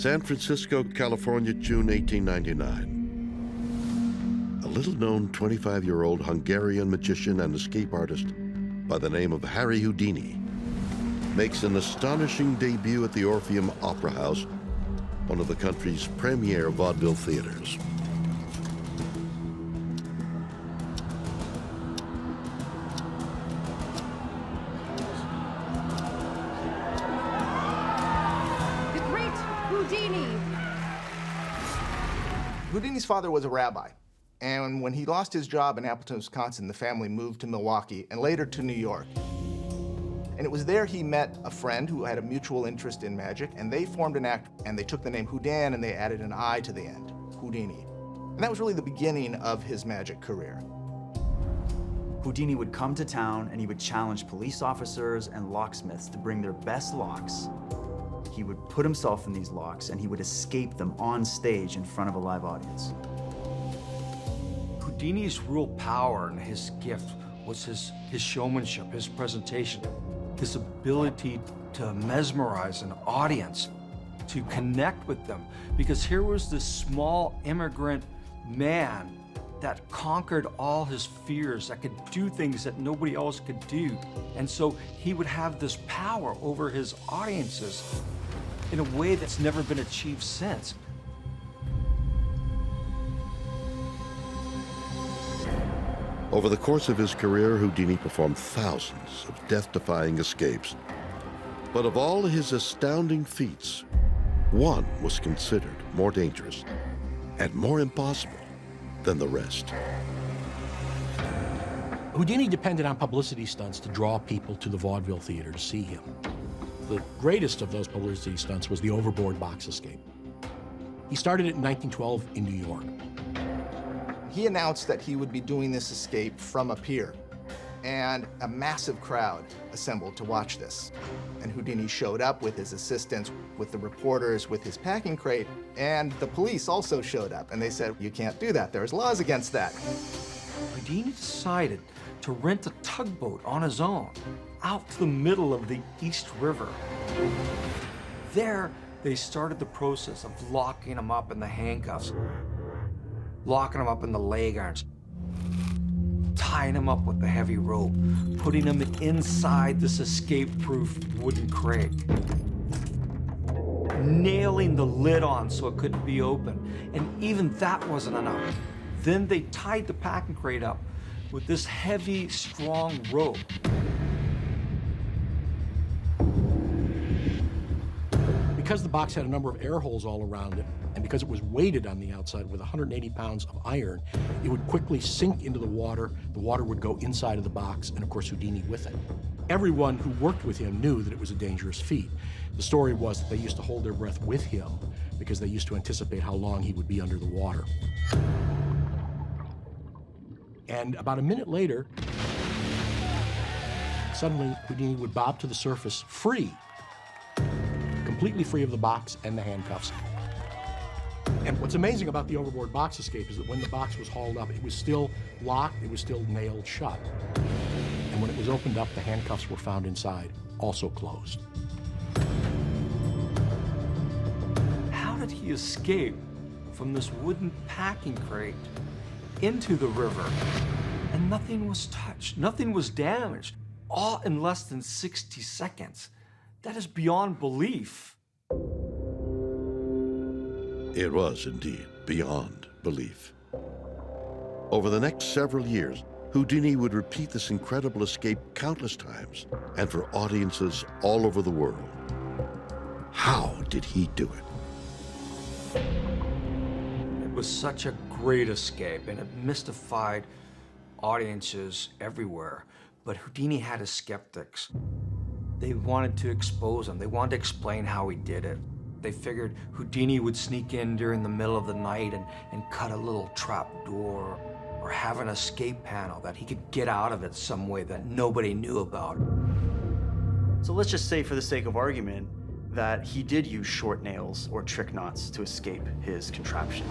San Francisco, California, June 1899. A little-known 25-year-old Hungarian magician and escape artist by the name of Harry Houdini makes an astonishing debut at the Orpheum Opera House, one of the country's premier vaudeville theaters. Houdini's father was a rabbi, and when he lost his job in Appleton, Wisconsin, the family moved to Milwaukee and later to New York. And it was there he met a friend who had a mutual interest in magic, and they formed an act, and they took the name Houdin and they added an I to the end, Houdini. And that was really the beginning of his magic career. Houdini would come to town and he would challenge police officers and locksmiths to bring their best locks. He would put himself in these locks and he would escape them on stage in front of a live audience. Houdini's real power and his gift was his showmanship, his presentation, his ability to mesmerize an audience, to connect with them. Because here was this small immigrant man that conquered all his fears, that could do things that nobody else could do. And so he would have this power over his audiences in a way that's never been achieved since. Over the course of his career, Houdini performed thousands of death-defying escapes. But of all his astounding feats, one was considered more dangerous and more impossible than the rest. Houdini depended on publicity stunts to draw people to the vaudeville theater to see him. The greatest of those publicity stunts was the overboard box escape. He started it in 1912 in New York. He announced that he would be doing this escape from a pier, and a massive crowd assembled to watch this. And Houdini showed up with his assistants, with the reporters, with his packing crate, and the police also showed up, and they said, "You can't do that, there's laws against that." Houdini decided to rent a tugboat on his own out to the middle of the East River. There, they started the process of locking him up in the handcuffs, locking him up in the leg irons, tying him up with the heavy rope, putting him inside this escape-proof wooden crate, nailing the lid on so it couldn't be opened. And even that wasn't enough. Then they tied the packing crate up with this heavy, strong rope. Because the box had a number of air holes all around it, and because it was weighted on the outside with 180 pounds of iron, it would quickly sink into the water would go inside of the box, and of course Houdini with it. Everyone who worked with him knew that it was a dangerous feat. The story was that they used to hold their breath with him because they used to anticipate how long he would be under the water. And about a minute later, suddenly Houdini would bob to the surface free, completely free of the box and the handcuffs. And what's amazing about the overboard box escape is that when the box was hauled up, it was still locked, it was still nailed shut. And when it was opened up, the handcuffs were found inside, also closed. How did he escape from this wooden packing crate into the river? And nothing was touched, nothing was damaged, all in less than 60 seconds. That is beyond belief. It was indeed beyond belief. Over the next several years, Houdini would repeat this incredible escape countless times, and for audiences all over the world. How did he do it? It was such a great escape, and it mystified audiences everywhere. But Houdini had his skeptics. They wanted to expose him. They wanted to explain how he did it. They figured Houdini would sneak in during the middle of the night and cut a little trap door, or have an escape panel that he could get out of it some way that nobody knew about. So let's just say, for the sake of argument, that he did use short nails or trick knots to escape his contraption.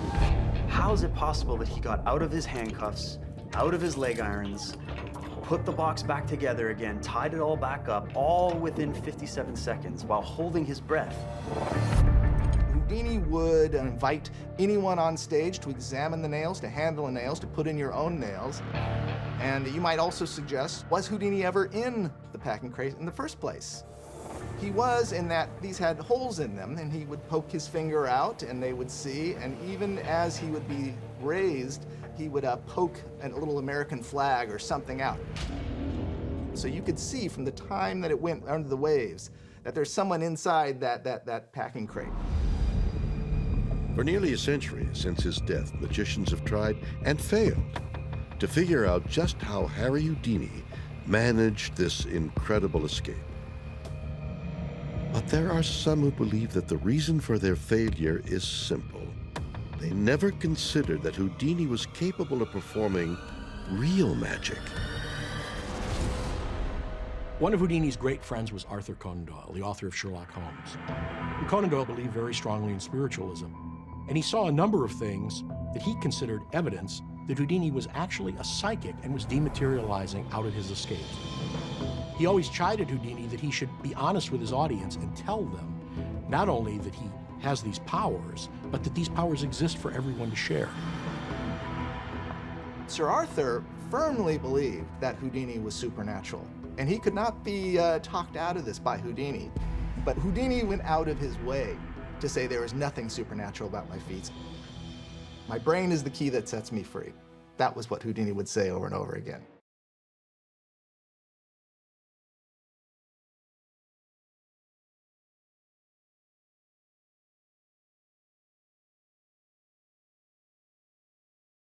How is it possible that he got out of his handcuffs, out of his leg irons, put the box back together again, tied it all back up, all within 57 seconds while holding his breath? Houdini would invite anyone on stage to examine the nails, to handle the nails, to put in your own nails. And you might also suggest, was Houdini ever in the packing crate in the first place? He was, in that these had holes in them, and he would poke his finger out and they would see, and even as he would be raised, he would poke a little American flag or something out. So you could see from the time that it went under the waves that there's someone inside that packing crate. For nearly a century since his death, magicians have tried and failed to figure out just how Harry Houdini managed this incredible escape. But there are some who believe that the reason for their failure is simple. They never considered that Houdini was capable of performing real magic. One of Houdini's great friends was Arthur Conan Doyle, the author of Sherlock Holmes. Conan Doyle believed very strongly in spiritualism, and he saw a number of things that he considered evidence that Houdini was actually a psychic and was dematerializing out of his escapes. He always chided Houdini that he should be honest with his audience and tell them not only that he has these powers, but that these powers exist for everyone to share. Sir Arthur firmly believed that Houdini was supernatural, and he could not be talked out of this by Houdini. But Houdini went out of his way to say there is nothing supernatural about my feats. My brain is the key that sets me free. That was what Houdini would say over and over again.